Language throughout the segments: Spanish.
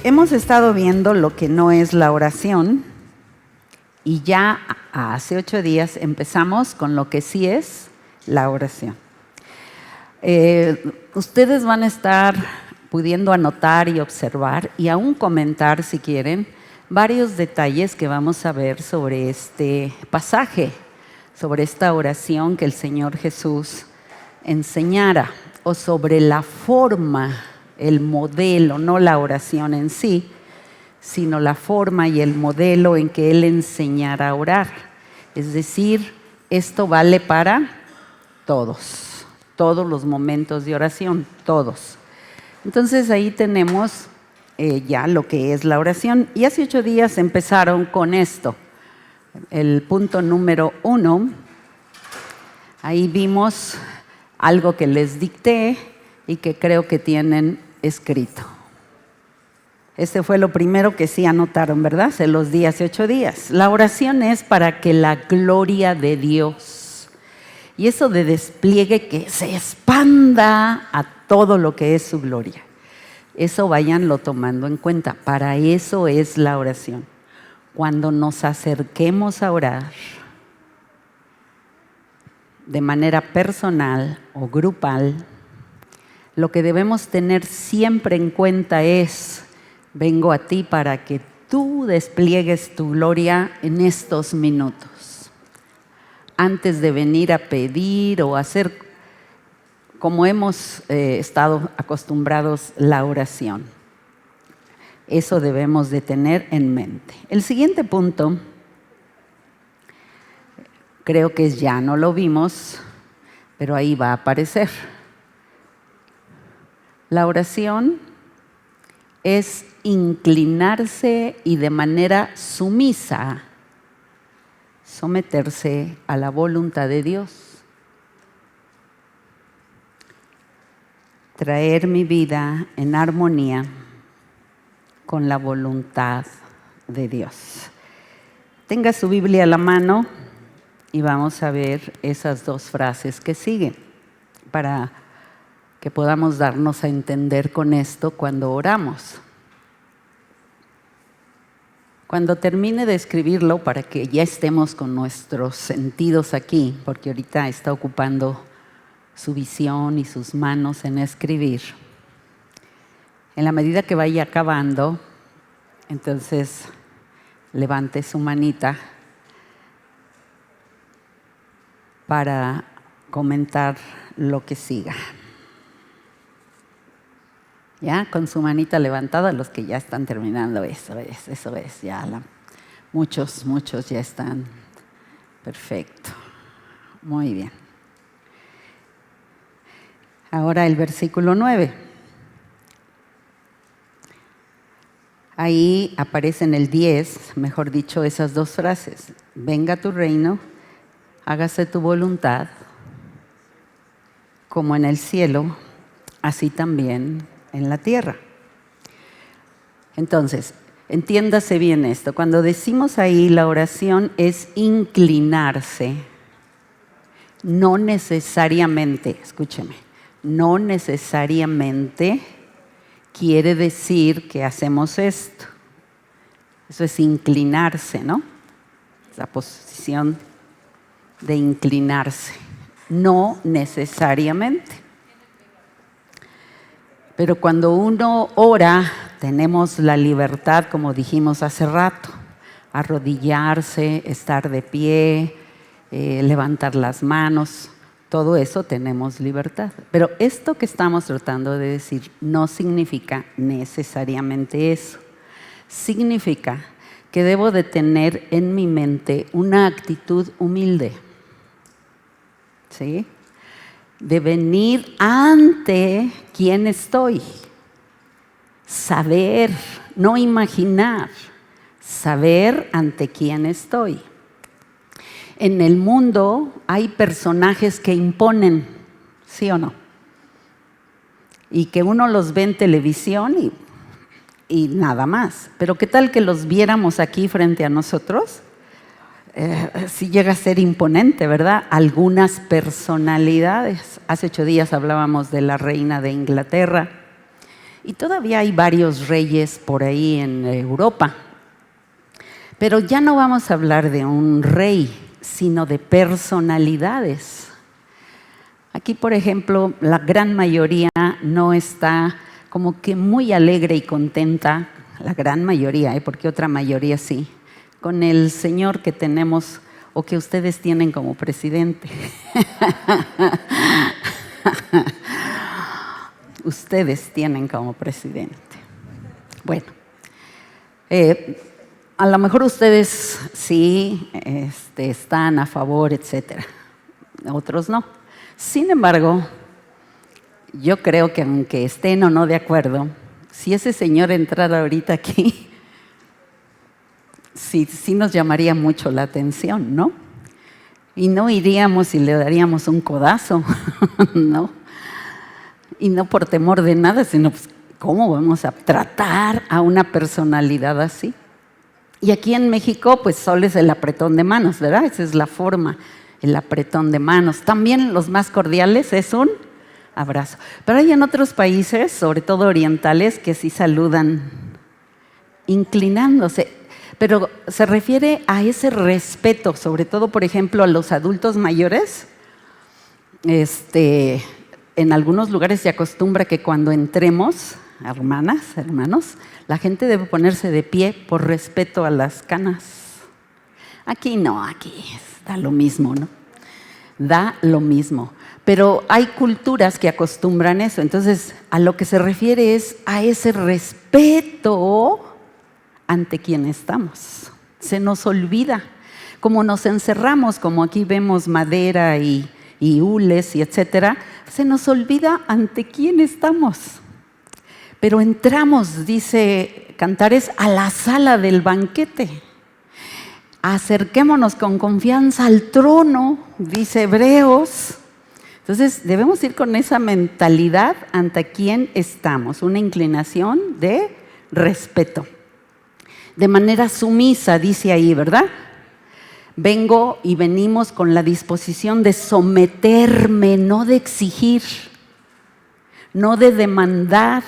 Hemos estado viendo lo que no es la oración y ya hace 8 días empezamos con lo que sí es la oración. Ustedes van a estar pudiendo anotar y observar y aún comentar, si quieren, varios detalles que vamos a ver sobre este pasaje, sobre esta oración que el Señor Jesús enseñara, o sobre la forma, el modelo, no la oración en sí, sino la forma y el modelo en que Él enseñara a orar. Es decir, esto vale para todos los momentos de oración, todos. Entonces ahí tenemos ya lo que es la oración. Y hace 8 días empezaron con esto. El punto número 1, ahí vimos algo que les dicté y que creo que tienen escrito. Este fue lo primero que sí anotaron, ¿verdad? Se los di hace 8 días. La oración es para que la gloria de Dios, y eso de despliegue, que se expanda a todo lo que es su gloria. Eso váyanlo tomando en cuenta. Para eso es la oración. Cuando nos acerquemos a orar, de manera personal o grupal, lo que debemos tener siempre en cuenta es: vengo a ti para que tú despliegues tu gloria en estos minutos, antes de venir a pedir o hacer como hemos estado acostumbrados la oración. Eso debemos de tener en mente. El siguiente punto, creo que ya no lo vimos, pero ahí va a aparecer. La oración es inclinarse y de manera sumisa someterse a la voluntad de Dios. Traer mi vida en armonía con la voluntad de Dios. Tenga su Biblia a la mano y vamos a ver esas 2 frases que siguen para que podamos darnos a entender con esto cuando oramos. Cuando termine de escribirlo, para que ya estemos con nuestros sentidos aquí, porque ahorita está ocupando su visión y sus manos en escribir. En la medida que vaya acabando, entonces levante su manita para comentar lo que siga. Ya, con su manita levantada, los que ya están terminando, eso es, ya muchos ya están. Perfecto, muy bien. Ahora el versículo 9. Ahí aparecen el 10, mejor dicho, esas 2 frases. Venga tu reino, hágase tu voluntad, como en el cielo, así también en la tierra. Entonces, entiéndase bien esto. Cuando decimos ahí la oración es inclinarse, no necesariamente, escúcheme, no necesariamente quiere decir que hacemos esto. Eso es inclinarse, ¿no? La posición de inclinarse. No necesariamente. Pero cuando uno ora, tenemos la libertad, como dijimos hace rato, arrodillarse, estar de pie, levantar las manos, todo eso tenemos libertad. Pero esto que estamos tratando de decir no significa necesariamente eso. Significa que debo de tener en mi mente una actitud humilde, ¿sí? De venir ante quién estoy, saber, no imaginar, saber ante quién estoy. En el mundo hay personajes que imponen, ¿sí o no? Y que uno los ve en televisión y nada más. Pero ¿qué tal que los viéramos aquí frente a nosotros? Sí llega a ser imponente, ¿verdad? Algunas personalidades. Hace 8 días hablábamos de la reina de Inglaterra Y todavía hay varios reyes por ahí en Europa. Pero ya no vamos a hablar de un rey, sino de personalidades. Aquí, por ejemplo, la gran mayoría no está como que muy alegre y contenta, la gran mayoría, porque otra mayoría sí, con el señor que tenemos o que ustedes tienen como presidente. Ustedes tienen como presidente. Bueno, a lo mejor ustedes sí están a favor, etcétera. Otros no. Sin embargo, yo creo que aunque estén o no de acuerdo, si ese señor entrara ahorita aquí, sí nos llamaría mucho la atención, ¿no? Y no iríamos y le daríamos un codazo, ¿no? Y no por temor de nada, sino pues, ¿cómo vamos a tratar a una personalidad así? Y aquí en México, pues solo es el apretón de manos, ¿verdad? Esa es la forma, el apretón de manos. También los más cordiales es un abrazo. Pero hay en otros países, sobre todo orientales, que sí saludan inclinándose. Pero se refiere a ese respeto, sobre todo, por ejemplo, a los adultos mayores. En algunos lugares se acostumbra que cuando entremos, hermanas, hermanos, la gente debe ponerse de pie por respeto a las canas. Aquí no, aquí da lo mismo, ¿no? Da lo mismo. Pero hay culturas que acostumbran eso. Entonces, a lo que se refiere es a ese respeto ante quien estamos. Se nos olvida. Como nos encerramos, como aquí vemos madera y hules y etcétera, se nos olvida ante quién estamos. Pero entramos, dice Cantares, a la sala del banquete. Acerquémonos con confianza al trono, dice Hebreos. Entonces debemos ir con esa mentalidad ante quién estamos, una inclinación de respeto. De manera sumisa, dice ahí, ¿verdad? Vengo y venimos con la disposición de someterme, no de exigir, no de demandar,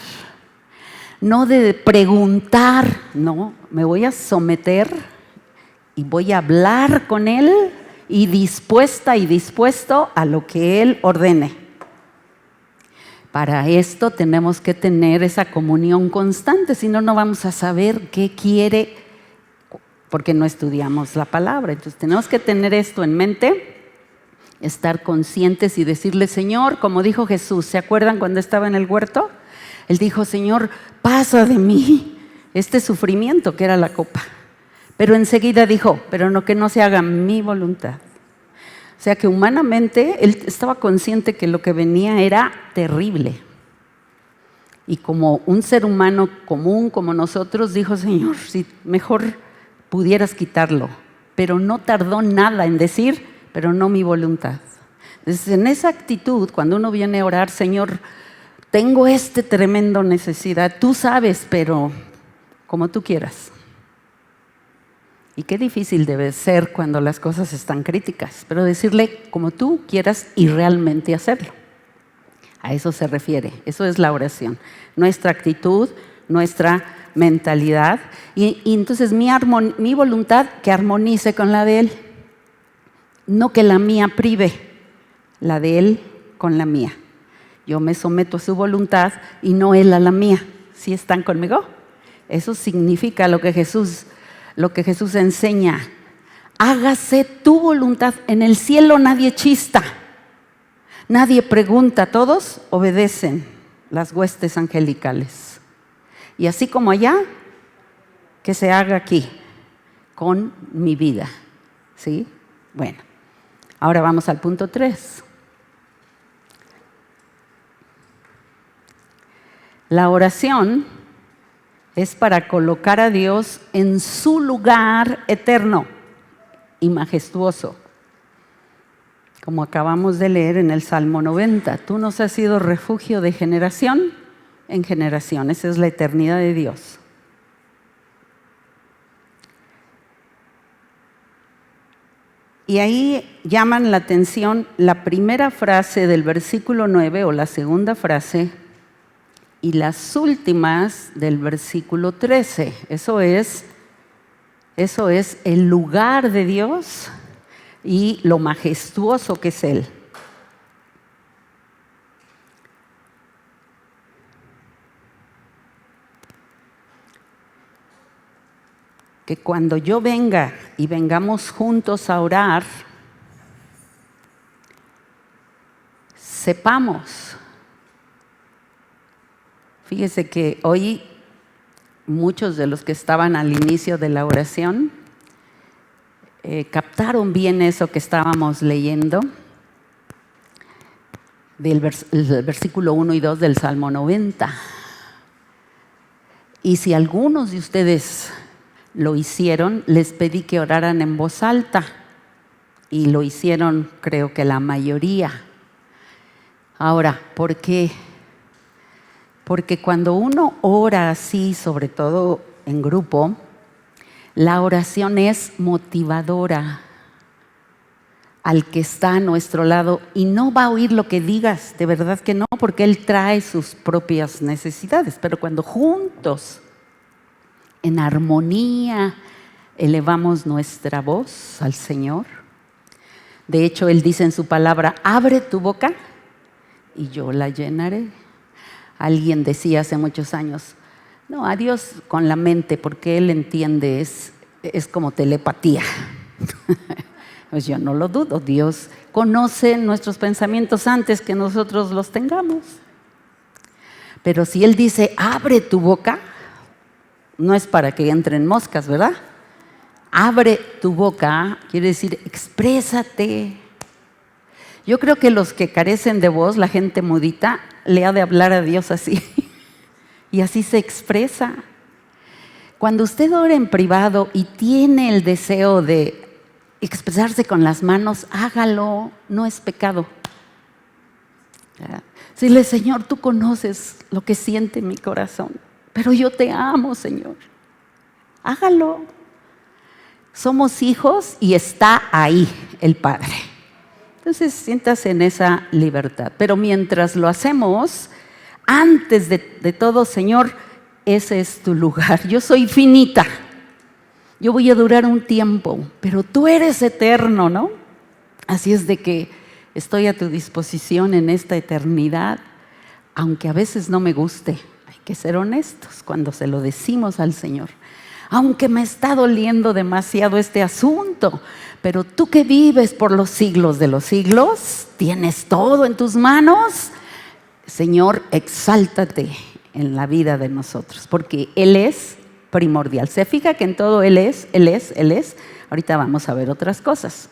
no de preguntar, no, me voy a someter y voy a hablar con Él y dispuesta y dispuesto a lo que Él ordene. Para esto tenemos que tener esa comunión constante, si no, no vamos a saber qué quiere, porque no estudiamos la palabra. Entonces tenemos que tener esto en mente, estar conscientes y decirle, Señor, como dijo Jesús, ¿se acuerdan cuando estaba en el huerto? Él dijo, Señor, pasa de mí este sufrimiento que era la copa. Pero enseguida dijo, pero no, que no se haga mi voluntad. O sea que humanamente él estaba consciente que lo que venía era terrible. Y como un ser humano común como nosotros, dijo, Señor, si mejor pudieras quitarlo. Pero no tardó nada en decir, pero no mi voluntad. Entonces, en esa actitud, cuando uno viene a orar, Señor, tengo tremendo necesidad, tú sabes, pero como tú quieras. Y qué difícil debe ser cuando las cosas están críticas, pero decirle como tú quieras y realmente hacerlo. A eso se refiere, eso es la oración. Nuestra actitud, nuestra mentalidad y entonces mi voluntad que armonice con la de Él. No que la mía prive, la de Él con la mía. Yo me someto a su voluntad y no Él a la mía. ¿Sí están conmigo? Eso significa lo que Jesús enseña. Hágase tu voluntad. En el cielo nadie chista, nadie pregunta, todos obedecen las huestes angelicales. Y así como allá, que se haga aquí, con mi vida. ¿Sí? Bueno, ahora vamos al punto 3. La oración es para colocar a Dios en su lugar eterno y majestuoso. Como acabamos de leer en el Salmo 90, tú nos has sido refugio de generación en generación. Esa es la eternidad de Dios. Y ahí llaman la atención la primera frase del versículo 9 o la segunda frase, y las últimas del versículo 13. Eso es el lugar de Dios y lo majestuoso que es Él. Que cuando yo venga y vengamos juntos a orar, sepamos. Fíjese que hoy muchos de los que estaban al inicio de la oración captaron bien eso que estábamos leyendo del versículo 1 y 2 del Salmo 90. Y si algunos de ustedes lo hicieron, les pedí que oraran en voz alta y lo hicieron, creo que la mayoría. Ahora, ¿por qué? Porque cuando uno ora así, sobre todo en grupo, la oración es motivadora al que está a nuestro lado y no va a oír lo que digas, de verdad que no, porque Él trae sus propias necesidades. Pero cuando juntos, en armonía, elevamos nuestra voz al Señor, de hecho Él dice en su palabra, abre tu boca y yo la llenaré. Alguien decía hace muchos años, no, a Dios con la mente, porque Él entiende, es como telepatía. Pues yo no lo dudo, Dios conoce nuestros pensamientos antes que nosotros los tengamos. Pero si Él dice, abre tu boca, no es para que entren moscas, ¿verdad? Abre tu boca, quiere decir, exprésate. Yo creo que los que carecen de voz, la gente mudita, le ha de hablar a Dios así. Y así se expresa. Cuando usted ora en privado y tiene el deseo de expresarse con las manos, hágalo, no es pecado. Dile, Señor, tú conoces lo que siente mi corazón, pero yo te amo, Señor. Hágalo. Somos hijos y está ahí el Padre. Entonces, siéntase en esa libertad. Pero mientras lo hacemos, antes de todo, Señor, ese es tu lugar. Yo soy finita. Yo voy a durar un tiempo, pero tú eres eterno, ¿no? Así es de que estoy a tu disposición en esta eternidad, aunque a veces no me guste. Hay que ser honestos cuando se lo decimos al Señor. Aunque me está doliendo demasiado este asunto, pero tú que vives por los siglos de los siglos, tienes todo en tus manos. Señor, exáltate en la vida de nosotros, porque Él es primordial. Se fija que en todo Él es. Ahorita vamos a ver otras cosas.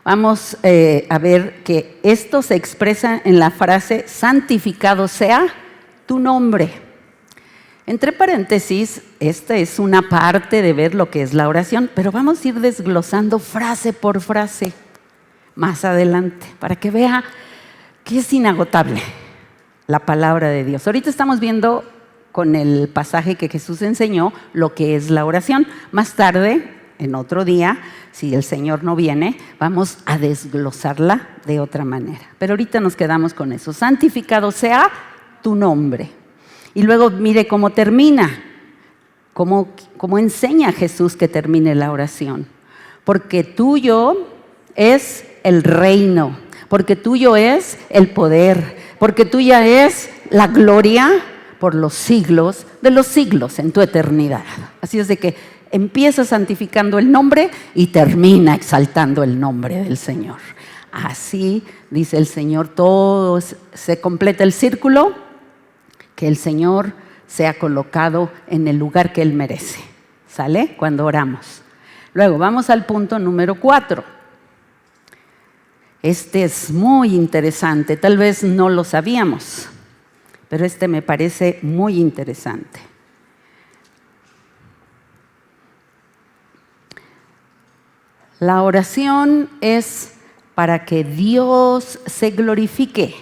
Vamos a ver que esto se expresa en la frase, santificado sea tu nombre. Entre paréntesis, esta es una parte de ver lo que es la oración, pero vamos a ir desglosando frase por frase más adelante, para que vea que es inagotable la palabra de Dios. Ahorita estamos viendo con el pasaje que Jesús enseñó lo que es la oración. Más tarde, en otro día, si el Señor no viene, vamos a desglosarla de otra manera. Pero ahorita nos quedamos con eso. Santificado sea tu nombre. Y luego mire cómo termina, cómo enseña Jesús que termine la oración. Porque tuyo es el reino, porque tuyo es el poder, porque tuya es la gloria por los siglos de los siglos, en tu eternidad. Así es de que empieza santificando el nombre y termina exaltando el nombre del Señor. Así dice el Señor, todo se completa el círculo, que el Señor sea colocado en el lugar que Él merece. ¿Sale? Cuando oramos. Luego vamos al punto número 4. Este es muy interesante, tal vez no lo sabíamos, pero este me parece muy interesante. La oración es para que Dios se glorifique.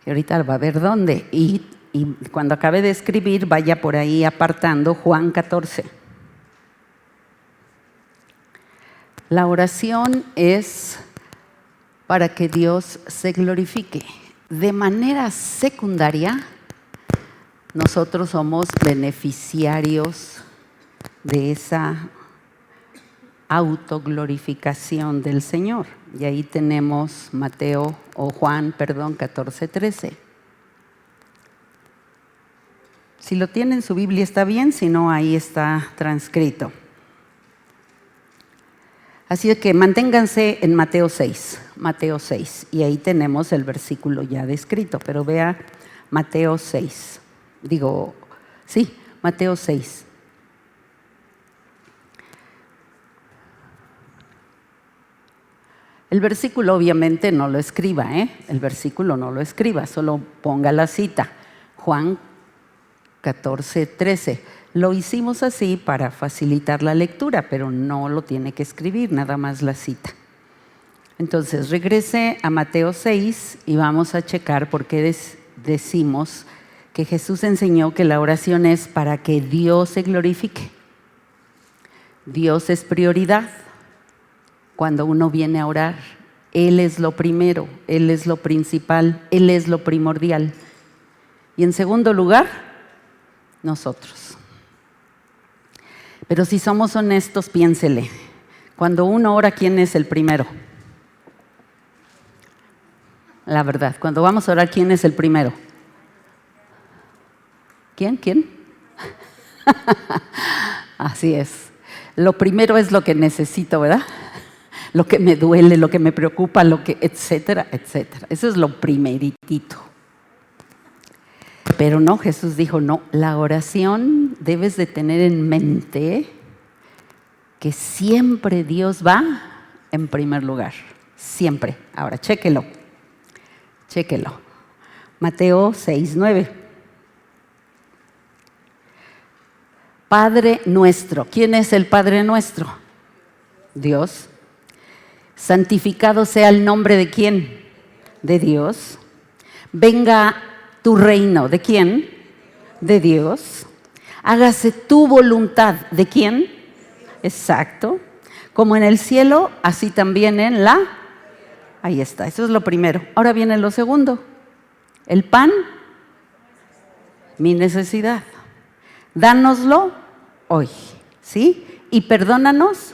Y ahorita va a ver dónde. Y cuando acabe de escribir, vaya por ahí apartando Juan 14. La oración es para que Dios se glorifique. De manera secundaria, nosotros somos beneficiarios de esa autoglorificación del Señor. Y ahí tenemos Juan 14:13. Si lo tiene en su Biblia está bien, si no, ahí está transcrito. Así que manténganse en Mateo 6, y ahí tenemos el versículo ya descrito, pero vea Mateo 6, Mateo 6. El versículo obviamente no lo escriba, el versículo no lo escriba, solo ponga la cita, Juan 14:13. Lo hicimos así para facilitar la lectura, pero no lo tiene que escribir, nada más la cita. Entonces, regrese a Mateo 6 y vamos a checar por qué decimos que Jesús enseñó que la oración es para que Dios se glorifique. Dios es prioridad. Cuando uno viene a orar, Él es lo primero, Él es lo principal, Él es lo primordial. Y en segundo lugar, nosotros. Pero si somos honestos, piénsele. Cuando uno ora, ¿quién es el primero? La verdad, cuando vamos a orar, ¿quién es el primero? ¿Quién? Así es. Lo primero es lo que necesito, ¿verdad? Lo que me duele, lo que me preocupa, etcétera, etcétera. Eso es lo primeritito. Pero no, Jesús dijo, no, la oración debes de tener en mente que siempre Dios va en primer lugar, siempre. Ahora, chéquelo. Mateo 6:9. Padre nuestro. ¿Quién es el Padre nuestro? Dios. Santificado sea el nombre de ¿quién? De Dios. Venga tu reino, ¿de quién? De Dios. Hágase tu voluntad, ¿de quién? Exacto. Como en el cielo, así también en la... Ahí está, eso es lo primero. Ahora viene lo segundo. El pan, mi necesidad. Dánoslo hoy, ¿sí? Y perdónanos.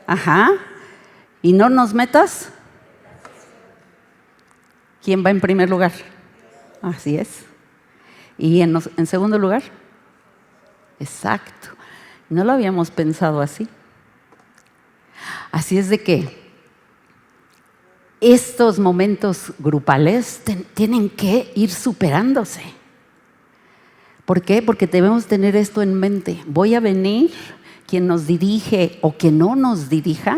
Ajá. Y no nos metas. ¿Quién va en primer lugar? Así es. ¿Y en segundo lugar? Exacto. No lo habíamos pensado así. Así es de que estos momentos grupales tienen que ir superándose. ¿Por qué? Porque debemos tener esto en mente. Voy a venir, quien nos dirige o que no nos dirija,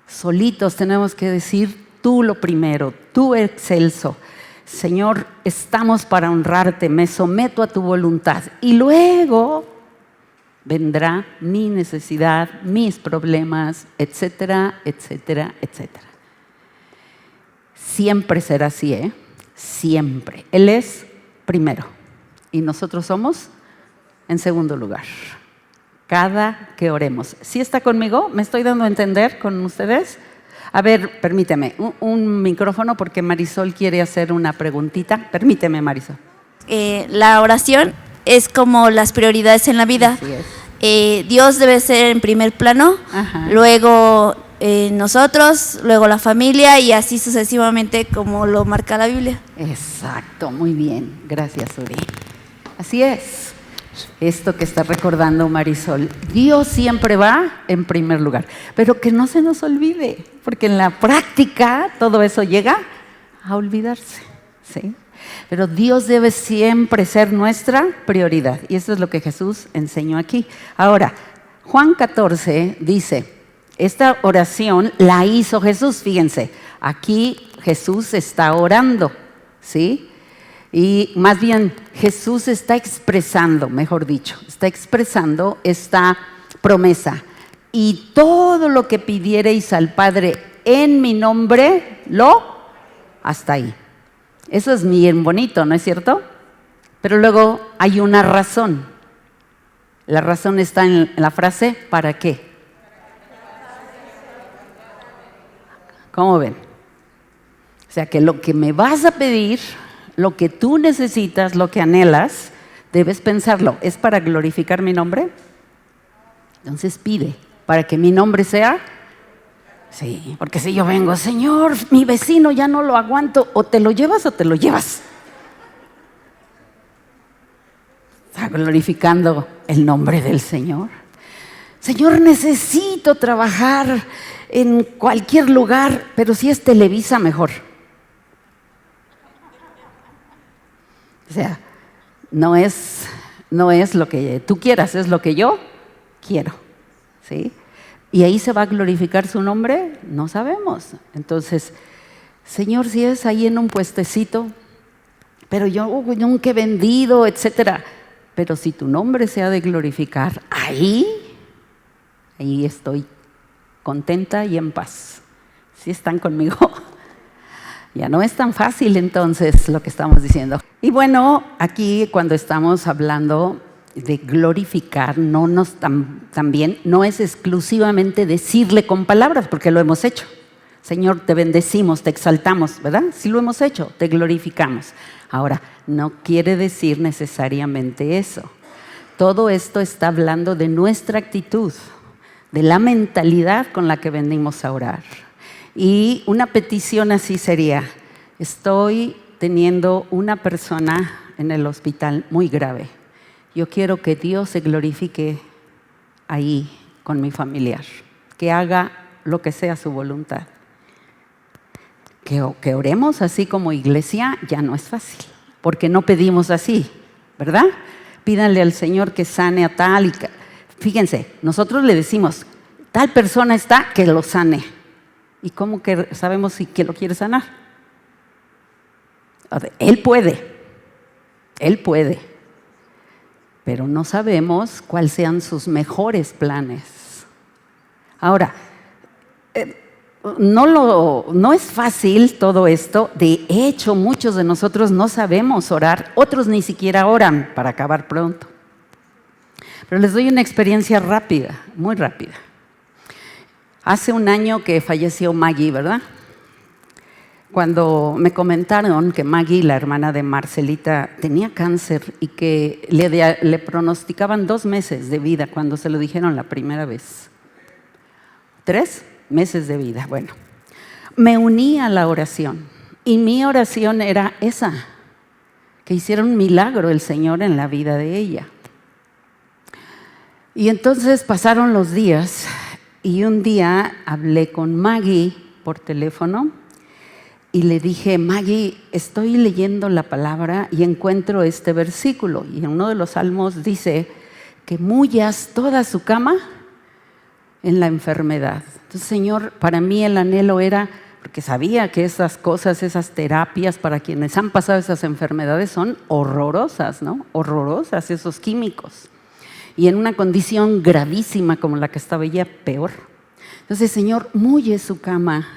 solitos tenemos que decir, tú lo primero, tú excelso. Señor, estamos para honrarte, me someto a tu voluntad. Y luego vendrá mi necesidad, mis problemas, etcétera, etcétera, etcétera. Siempre será así, siempre. Él es primero y nosotros somos en segundo lugar. Cada que oremos. ¿Sí está conmigo? ¿Me estoy dando a entender con ustedes? A ver, permíteme, un micrófono porque Marisol quiere hacer una preguntita. Permíteme, Marisol. La oración es como las prioridades en la vida. Así es. Dios debe ser en primer plano, Ajá. luego nosotros, luego la familia y así sucesivamente como lo marca la Biblia. Exacto, muy bien. Gracias, Uri. Así es. Esto que está recordando Marisol, Dios siempre va en primer lugar, pero que no se nos olvide, porque en la práctica todo eso llega a olvidarse, ¿sí? Pero Dios debe siempre ser nuestra prioridad, y eso es lo que Jesús enseñó aquí. Ahora, Juan 14 dice, esta oración la hizo Jesús, fíjense, aquí Jesús está orando, ¿sí? Y más bien Jesús está expresando, mejor dicho, está expresando esta promesa. Y todo lo que pidiereis al Padre en mi nombre, hasta ahí. Eso es bien bonito, ¿no es cierto? Pero luego hay una razón. La razón está en la frase, ¿para qué? ¿Cómo ven? sea que lo que me vas a pedir, lo que tú necesitas, lo que anhelas, debes pensarlo. ¿Es para glorificar mi nombre? Entonces pide, para que mi nombre sea. Sí, porque si yo vengo, Señor, mi vecino ya no lo aguanto, o te lo llevas o te lo llevas. Está glorificando el nombre del Señor. Señor, necesito trabajar en cualquier lugar, pero si es Televisa, mejor. O sea, no es lo que tú quieras, es lo que yo quiero, ¿sí? ¿Y ahí se va a glorificar su nombre? No sabemos. Entonces, Señor, si es ahí en un puestecito, pero yo nunca he vendido, etcétera. Pero si tu nombre se ha de glorificar, ahí estoy contenta y en paz. ¿Sí están conmigo? Ya no es tan fácil entonces lo que estamos diciendo. Y bueno, aquí cuando estamos hablando de glorificar, también no es exclusivamente decirle con palabras, porque lo hemos hecho. Señor, te bendecimos, te exaltamos, ¿verdad? Sí lo hemos hecho, te glorificamos. Ahora, no quiere decir necesariamente eso. Todo esto está hablando de nuestra actitud, de la mentalidad con la que venimos a orar. Y una petición así sería: estoy teniendo una persona en el hospital muy grave. Yo quiero que Dios se glorifique ahí con mi familiar, que haga lo que sea su voluntad. Que oremos así como iglesia ya no es fácil, porque no pedimos así, ¿verdad? Pídanle al Señor que sane a tal. Fíjense, nosotros le decimos, tal persona está, que lo sane. ¿Y cómo que sabemos si que lo quiere sanar? Él puede, pero no sabemos cuáles sean sus mejores planes. Ahora, no es fácil todo esto. De hecho, muchos de nosotros no sabemos orar, otros ni siquiera oran para acabar pronto. Pero les doy una experiencia rápida, muy rápida. Hace un año que falleció Maggie, ¿verdad? Cuando me comentaron que Maggie, la hermana de Marcelita, tenía cáncer y que le pronosticaban 2 meses de vida cuando se lo dijeron la primera vez. 3 meses de vida. Bueno, me uní a la oración y mi oración era esa, que hiciera un milagro el Señor en la vida de ella. Y entonces pasaron los días y un día hablé con Maggie por teléfono y le dije: Maggie, estoy leyendo la palabra y encuentro este versículo, y en uno de los salmos dice que mullas toda su cama en la enfermedad. Entonces, Señor, para mí el anhelo era, porque sabía que esas cosas, esas terapias para quienes han pasado esas enfermedades son horrorosas, ¿no? Horrorosas, esos químicos. Y en una condición gravísima como la que estaba ella, peor. Entonces, Señor, mulle su cama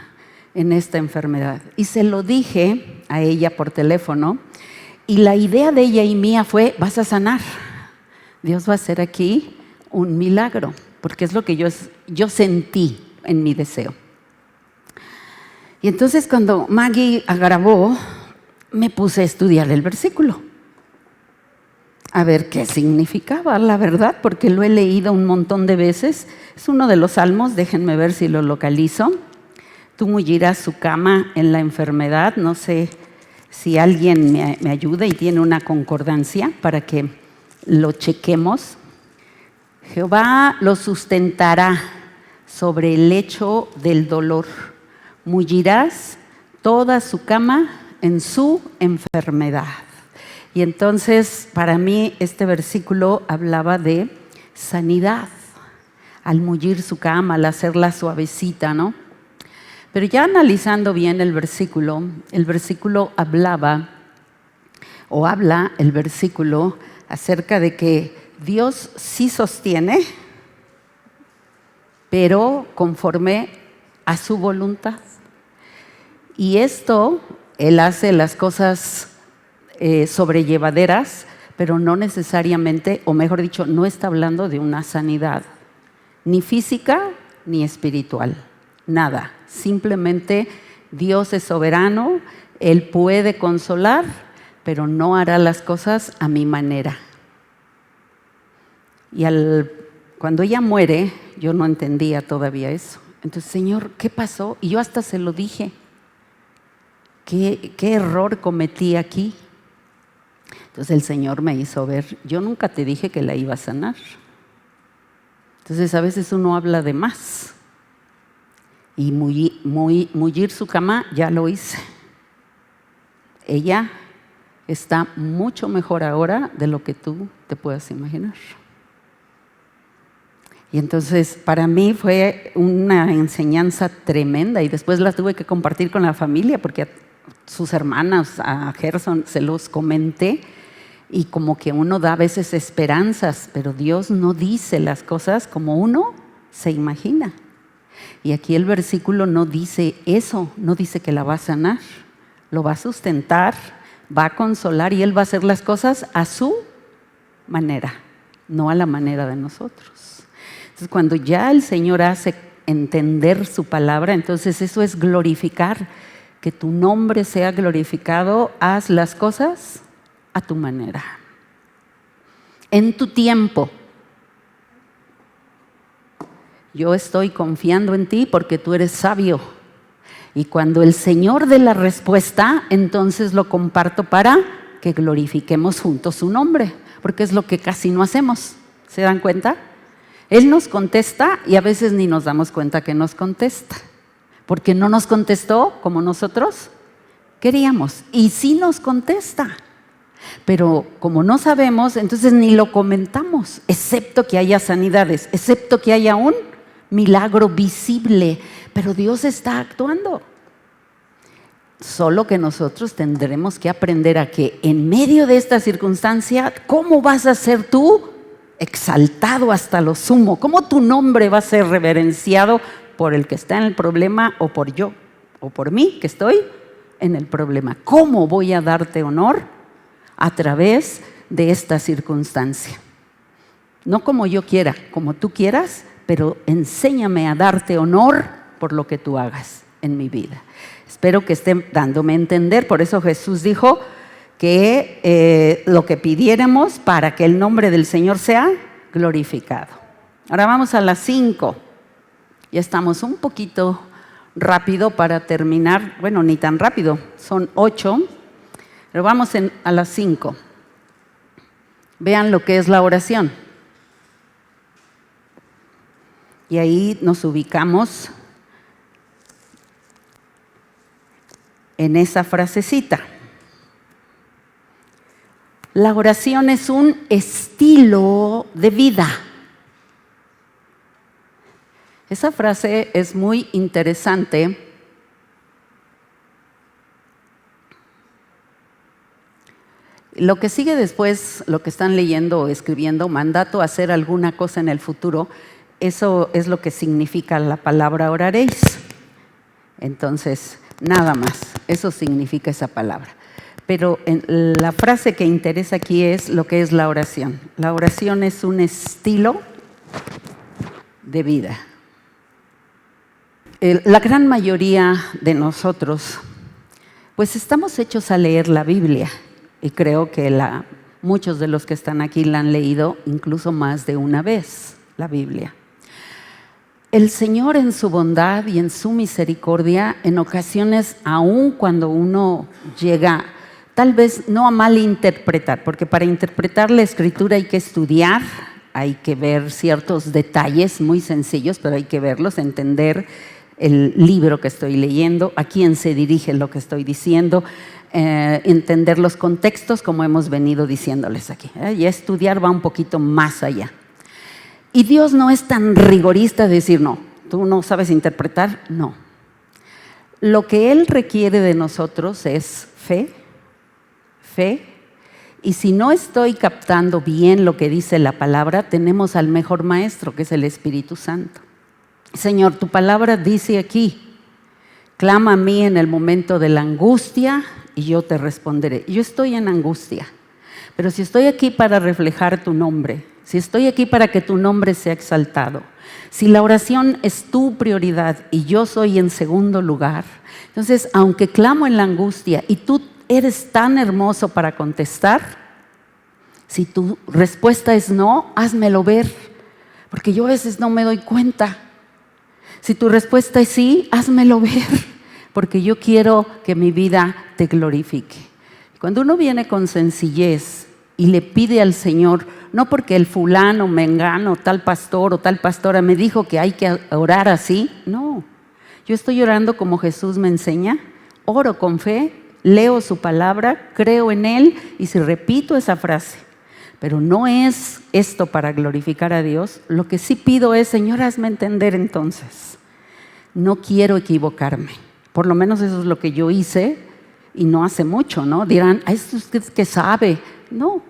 en esta enfermedad. Y se lo dije a ella por teléfono, y la idea de ella y mía fue: vas a sanar. Dios va a hacer aquí un milagro, porque es lo que yo sentí en mi deseo. Y entonces cuando Maggie agravó, me puse a estudiar el versículo, a ver qué significaba, la verdad, porque lo he leído un montón de veces. Es uno de los salmos, déjenme ver si lo localizo. Tú mullirás su cama en la enfermedad. No sé si alguien me ayuda y tiene una concordancia para que lo chequemos. Jehová lo sustentará sobre el lecho del dolor. Mullirás toda su cama en su enfermedad. Y entonces, para mí, este versículo hablaba de sanidad, al mullir su cama, al hacerla suavecita, ¿no? Pero ya analizando bien el versículo habla el versículo acerca de que Dios sí sostiene, pero conforme a su voluntad. Y esto, Él hace las cosas sobrellevaderas, pero no necesariamente, o mejor dicho, no está hablando de una sanidad, ni física ni espiritual, nada. Simplemente Dios es soberano, Él puede consolar, pero no hará las cosas a mi manera. Y cuando ella muere, yo no entendía todavía eso. Entonces, Señor, ¿qué pasó? Y yo hasta se lo dije. ¿Qué error cometí aquí? Entonces el Señor me hizo ver, yo nunca te dije que la iba a sanar. Entonces a veces uno habla de más. Y mullir su cama, ya lo hice. Ella está mucho mejor ahora de lo que tú te puedas imaginar. Y entonces para mí fue una enseñanza tremenda y después la tuve que compartir con la familia porque a sus hermanas, a Gerson, se los comenté y como que uno da a veces esperanzas, pero Dios no dice las cosas como uno se imagina. Y aquí el versículo no dice eso, no dice que la va a sanar, lo va a sustentar, va a consolar y Él va a hacer las cosas a su manera, no a la manera de nosotros. Entonces, cuando ya el Señor hace entender su palabra, entonces eso es glorificar, que tu nombre sea glorificado, haz las cosas a tu manera, en tu tiempo. Yo estoy confiando en ti porque tú eres sabio. Y cuando el Señor dé la respuesta, entonces lo comparto para que glorifiquemos juntos su nombre, porque es lo que casi no hacemos. ¿Se dan cuenta? Él nos contesta y a veces ni nos damos cuenta que nos contesta, porque no nos contestó como nosotros queríamos. Y sí nos contesta, pero como no sabemos, entonces ni lo comentamos, excepto que haya sanidades, excepto que haya un milagro visible, pero Dios está actuando. Solo que nosotros tendremos que aprender a que en medio de esta circunstancia, ¿cómo vas a ser tú exaltado hasta lo sumo? ¿Cómo tu nombre va a ser reverenciado por el que está en el problema o por yo o por mí que estoy en el problema? ¿Cómo voy a darte honor a través de esta circunstancia? No como yo quiera, como tú quieras, pero enséñame a darte honor por lo que tú hagas en mi vida. Espero que estén dándome a entender. Por eso Jesús dijo que lo que pidiéramos para que el nombre del Señor sea glorificado. Ahora vamos a las 5. Ya estamos un poquito rápido para terminar. Bueno, ni tan rápido, son 8, pero vamos a las 5. Vean lo que es la oración. Y ahí nos ubicamos en esa frasecita. La oración es un estilo de vida. Esa frase es muy interesante. Lo que sigue después, lo que están leyendo o escribiendo, mandato a hacer alguna cosa en el futuro, eso es lo que significa la palabra oraréis. Entonces, nada más, eso significa esa palabra. Pero la frase que interesa aquí es lo que es la oración. La oración es un estilo de vida. La gran mayoría de nosotros, pues estamos hechos a leer la Biblia. Y creo que muchos de los que están aquí la han leído incluso más de una vez, la Biblia. El Señor en su bondad y en su misericordia, en ocasiones, aun cuando uno llega, tal vez no a malinterpretar, porque para interpretar la Escritura hay que estudiar, hay que ver ciertos detalles muy sencillos, pero hay que verlos, entender el libro que estoy leyendo, a quién se dirige lo que estoy diciendo, entender los contextos como hemos venido diciéndoles aquí. Y estudiar va un poquito más allá. Y Dios no es tan rigorista de decir, no, tú no sabes interpretar, no. Lo que Él requiere de nosotros es fe, y si no estoy captando bien lo que dice la palabra, tenemos al mejor maestro, que es el Espíritu Santo. Señor, tu palabra dice aquí, clama a mí en el momento de la angustia y yo te responderé. Yo estoy en angustia, pero si estoy aquí para reflejar tu nombre, si estoy aquí para que tu nombre sea exaltado, si la oración es tu prioridad y yo soy en segundo lugar, entonces aunque clamo en la angustia y tú eres tan hermoso para contestar, si tu respuesta es no, házmelo ver, porque yo a veces no me doy cuenta. Si tu respuesta es sí, házmelo ver, porque yo quiero que mi vida te glorifique. Cuando uno viene con sencillez y le pide al Señor, no porque el fulano, mengano, tal pastor o tal pastora me dijo que hay que orar así, no. Yo estoy orando como Jesús me enseña, oro con fe, leo su palabra, creo en Él y si repito esa frase, pero no es esto para glorificar a Dios, lo que sí pido es, Señor, hazme entender entonces. No quiero equivocarme. Por lo menos eso es lo que yo hice y no hace mucho, ¿no? Dirán, ¿esto usted que sabe? No,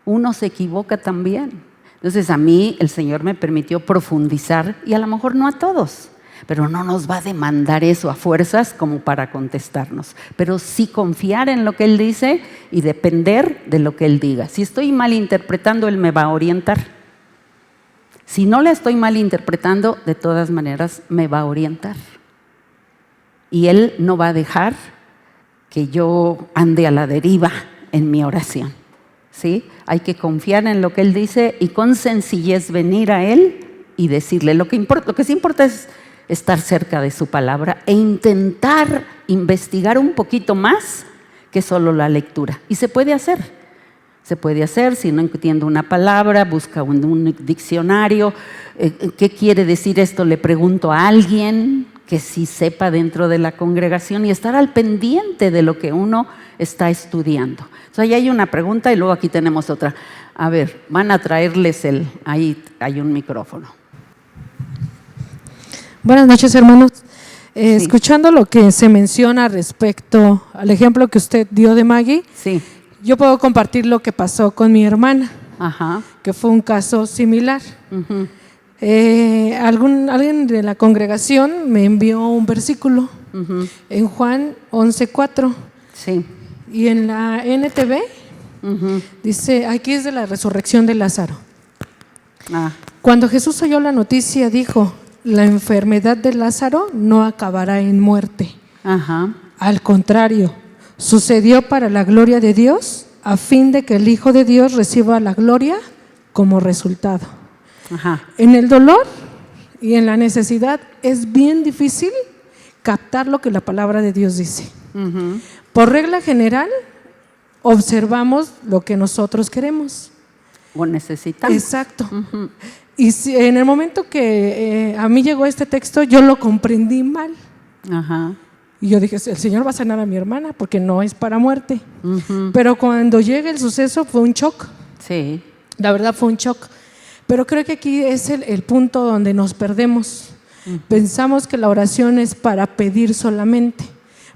uno se equivoca también. Entonces a mí el Señor me permitió profundizar y a lo mejor no a todos, pero no nos va a demandar eso a fuerzas como para contestarnos, pero sí confiar en lo que Él dice y depender de lo que Él diga. Si estoy malinterpretando, Él me va a orientar. Si no la estoy malinterpretando, de todas maneras me va a orientar. Y Él no va a dejar que yo ande a la deriva en mi oración, ¿sí? Hay que confiar en lo que Él dice y con sencillez venir a Él y decirle. Lo que sí importa es estar cerca de su palabra e intentar investigar un poquito más que solo la lectura. Y se puede hacer. Se puede hacer, si no entiendo una palabra, busca un diccionario. ¿Qué quiere decir esto? Le pregunto a alguien que sí sepa dentro de la congregación y estar al pendiente de lo que uno está estudiando. Entonces, ahí hay una pregunta y luego aquí tenemos otra. A ver, van a traerles ahí hay un micrófono. Buenas noches, hermanos. Sí. Escuchando lo que se menciona respecto al ejemplo que usted dio de Maggie, Sí. yo puedo compartir lo que pasó con mi hermana, Ajá. que fue un caso similar. Uh-huh. Alguien de la congregación me envió un versículo Uh-huh. en Juan 11:4 Sí. y en la NTV Uh-huh. dice, aquí es de la resurrección de Lázaro. Ah. Cuando Jesús oyó la noticia, dijo, la enfermedad de Lázaro no acabará en muerte. Ajá. Al contrario, sucedió para la gloria de Dios, a fin de que el Hijo de Dios reciba la gloria como resultado. Ajá. En el dolor y en la necesidad es bien difícil captar lo que la palabra de Dios dice. Uh-huh. Por regla general, observamos lo que nosotros queremos. O necesitamos. Exacto. Uh-huh. Y si, en el momento que a mí llegó este texto, yo lo comprendí mal. Ajá. Y yo dije, el Señor va a sanar a mi hermana porque no es para muerte. Uh-huh. Pero cuando llega el suceso fue un shock. Sí. La verdad fue un shock. Pero creo que aquí es el punto donde nos perdemos. Uh-huh. Pensamos que la oración es para pedir solamente,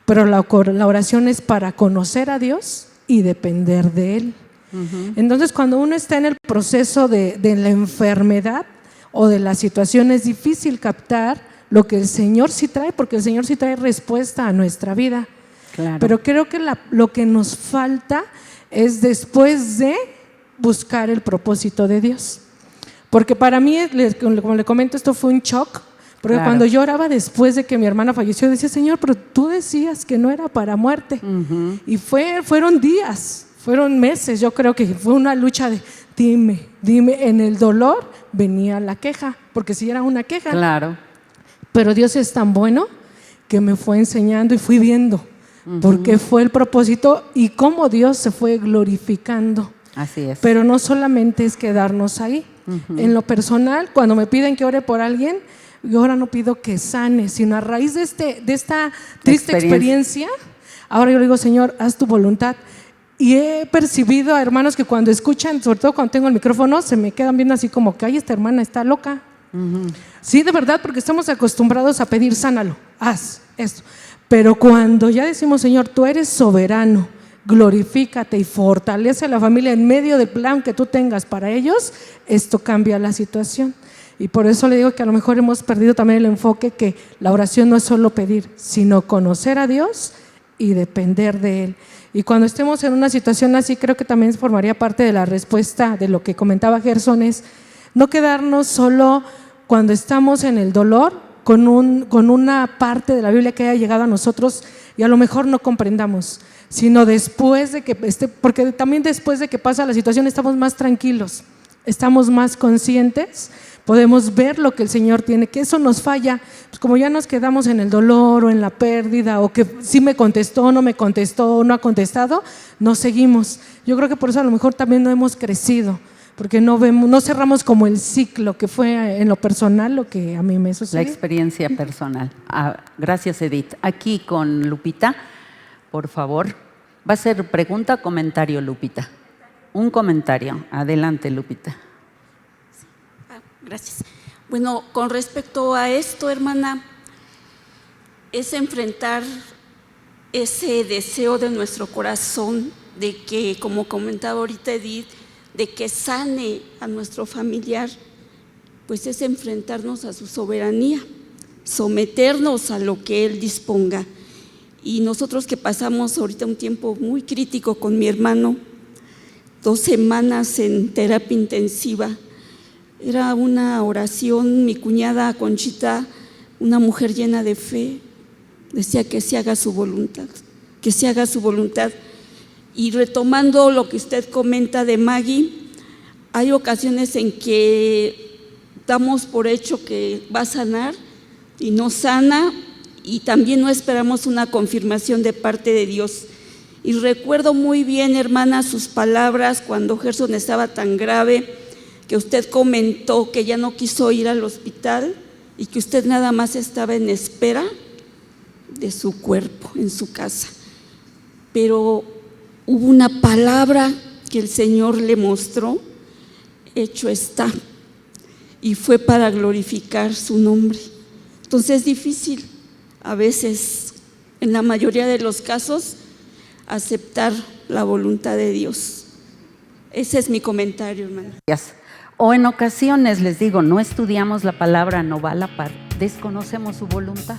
pero la oración es para conocer a Dios y depender de Él. Uh-huh. Entonces, cuando uno está en el proceso de la enfermedad o de la situación, es difícil captar lo que el Señor sí trae, porque el Señor sí trae respuesta a nuestra vida. Claro. Pero creo que lo que nos falta es después de buscar el propósito de Dios. Porque para mí, como le comento, esto fue un shock. Porque claro. Cuando yo oraba después de que mi hermana falleció, decía, Señor, pero tú decías que no era para muerte. Uh-huh. Y fueron días, fueron meses. Yo creo que fue una lucha de dime. En el dolor venía la queja, porque si era una queja. Claro. Pero Dios es tan bueno que me fue enseñando y fui viendo por qué fue el propósito y cómo Dios se fue glorificando. Así es. Pero no solamente es quedarnos ahí. En lo personal, cuando me piden que ore por alguien, yo ahora no pido que sane, sino a raíz de esta triste experiencia, ahora yo le digo, Señor, haz tu voluntad. Y he percibido a hermanos que cuando escuchan, sobre todo cuando tengo el micrófono, se me quedan viendo así como que, ay, esta hermana está loca. Sí, de verdad, porque estamos acostumbrados a pedir, sánalo, haz esto. Pero cuando ya decimos, Señor, tú eres soberano, glorifícate y fortalece a la familia en medio del plan que tú tengas para ellos, esto cambia la situación. Y por eso le digo que a lo mejor hemos perdido también el enfoque que la oración no es solo pedir, sino conocer a Dios y depender de Él. Y cuando estemos en una situación así, creo que también formaría parte de la respuesta de lo que comentaba Gerson, es no quedarnos solo cuando estamos en el dolor con una parte de la Biblia que haya llegado a nosotros y a lo mejor no comprendamos, sino después de que porque también después de que pasa la situación estamos más tranquilos, estamos más conscientes, podemos ver lo que el Señor tiene, que eso nos falla, pues como ya nos quedamos en el dolor o en la pérdida, o que sí me contestó, no me contestó, no ha contestado, no seguimos. Yo creo que por eso a lo mejor también no hemos crecido, porque no cerramos como el ciclo que fue en lo personal lo que a mí me sucedió. La experiencia personal. Gracias, Edith. Aquí con Lupita, por favor. ¿Va a ser pregunta o comentario, Lupita? Un comentario. Adelante, Lupita. Gracias. Bueno, con respecto a esto, hermana, es enfrentar ese deseo de nuestro corazón de que, como comentaba ahorita Edith, de que sane a nuestro familiar, pues es enfrentarnos a su soberanía, someternos a lo que Él disponga. Y nosotros que pasamos ahorita un tiempo muy crítico con mi hermano, 2 semanas en terapia intensiva, era una oración. Mi cuñada Conchita, una mujer llena de fe, decía que se haga su voluntad, que se haga su voluntad. Y retomando lo que usted comenta de Maggie, hay ocasiones en que damos por hecho que va a sanar y no sana, y también no esperamos una confirmación de parte de Dios. Y recuerdo muy bien, hermana, sus palabras cuando Gerson estaba tan grave, que usted comentó que ya no quiso ir al hospital y que usted nada más estaba en espera de su cuerpo en su casa. Pero hubo una palabra que el Señor le mostró: hecho está, y fue para glorificar su nombre. Entonces es difícil a veces, en la mayoría de los casos, aceptar la voluntad de Dios. Ese es mi comentario, hermana. Gracias. O en ocasiones, les digo, no estudiamos la palabra, no va a la par, desconocemos su voluntad.